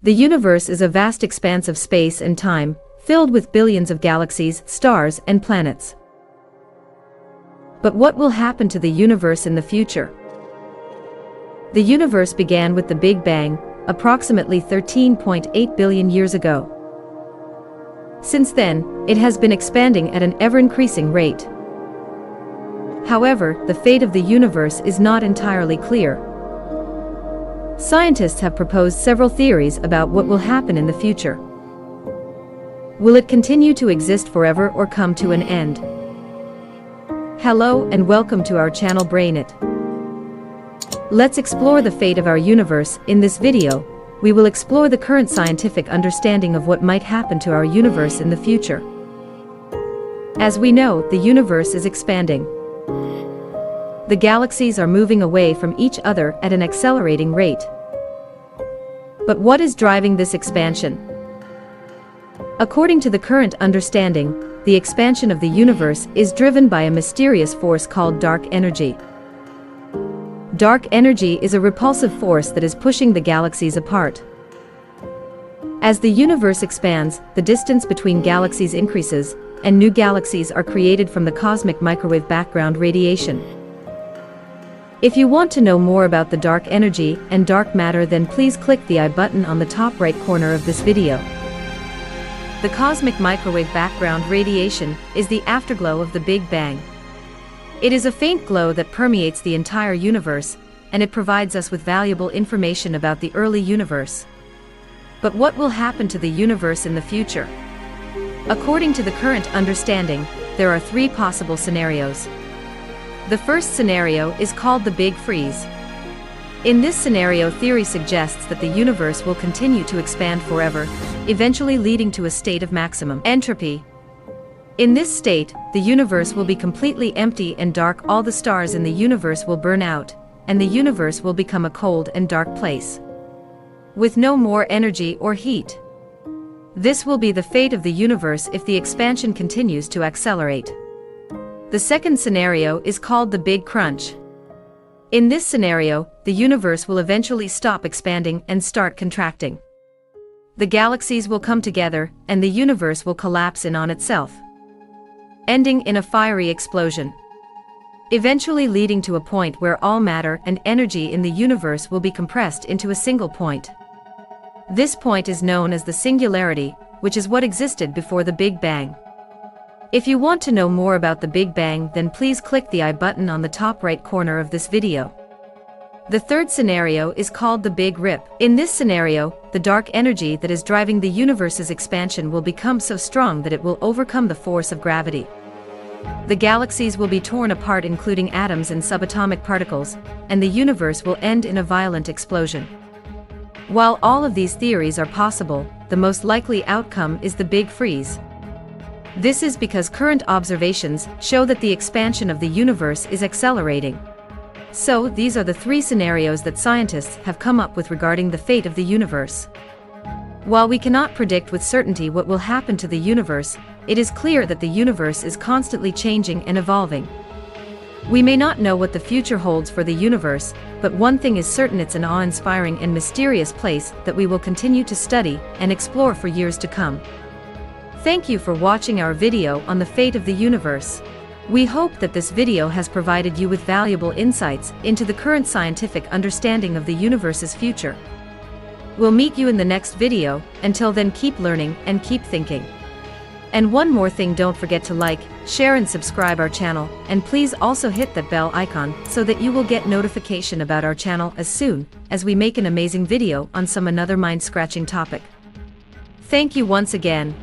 The universe is a vast expanse of space and time, filled with billions of galaxies, stars, and planets. But what will happen to the universe in the future? The universe began with the Big Bang, approximately 13.8 billion years ago. Since then, it has been expanding at an ever-increasing rate. However, the fate of the universe is not entirely clear. Scientists have proposed several theories about what will happen in the future. Will it continue to exist forever or come to an end? Hello and welcome to our channel Brain It. Let's explore the fate of our universe. In this video, we will explore the current scientific understanding of what might happen to our universe in the future. As we know, the universe is expanding. The galaxies are moving away from each other at an accelerating rate. But what is driving this expansion? According to the current understanding, the expansion of the universe is driven by a mysterious force called dark energy. Dark energy is a repulsive force that is pushing the galaxies apart. As the universe expands, the distance between galaxies increases, and new galaxies are created from the cosmic microwave background radiation. If you want to know more about the dark energy and dark matter, then please click the I button on the top right corner of this video. The cosmic microwave background radiation is the afterglow of the Big Bang. It is a faint glow that permeates the entire universe, and it provides us with valuable information about the early universe. But what will happen to the universe in the future? According to the current understanding, there are three possible scenarios. The first scenario is called the Big Freeze. In this scenario, theory suggests that the universe will continue to expand forever, eventually leading to a state of maximum entropy. In this state, the universe will be completely empty and dark. All the stars in the universe will burn out, and the universe will become a cold and dark place, with no more energy or heat. This will be the fate of the universe if the expansion continues to accelerate. The second scenario is called the Big Crunch. In this scenario, the universe will eventually stop expanding and start contracting. The galaxies will come together, and the universe will collapse in on itself, ending in a fiery explosion, eventually leading to a point where all matter and energy in the universe will be compressed into a single point. This point is known as the singularity, which is what existed before the Big Bang. If you want to know more about the Big Bang, then please click the I button on the top right corner of this video. The third scenario is called the Big Rip. In this scenario, the dark energy that is driving the universe's expansion will become so strong that it will overcome the force of gravity. The galaxies will be torn apart, including atoms and subatomic particles, and the universe will end in a violent explosion. While all of these theories are possible, the most likely outcome is the Big Freeze. This is because current observations show that the expansion of the universe is accelerating. So, these are the three scenarios that scientists have come up with regarding the fate of the universe. While we cannot predict with certainty what will happen to the universe, it is clear that the universe is constantly changing and evolving. We may not know what the future holds for the universe, but one thing is certain: it's an awe-inspiring and mysterious place that we will continue to study and explore for years to come. Thank you for watching our video on the fate of the universe. We hope that this video has provided you with valuable insights into the current scientific understanding of the universe's future. We'll meet you in the next video. Until then, keep learning and keep thinking. And one more thing, don't forget to like, share and subscribe our channel, and please also hit that bell icon so that you will get notification about our channel as soon as we make an amazing video on some another mind-scratching topic. Thank you once again.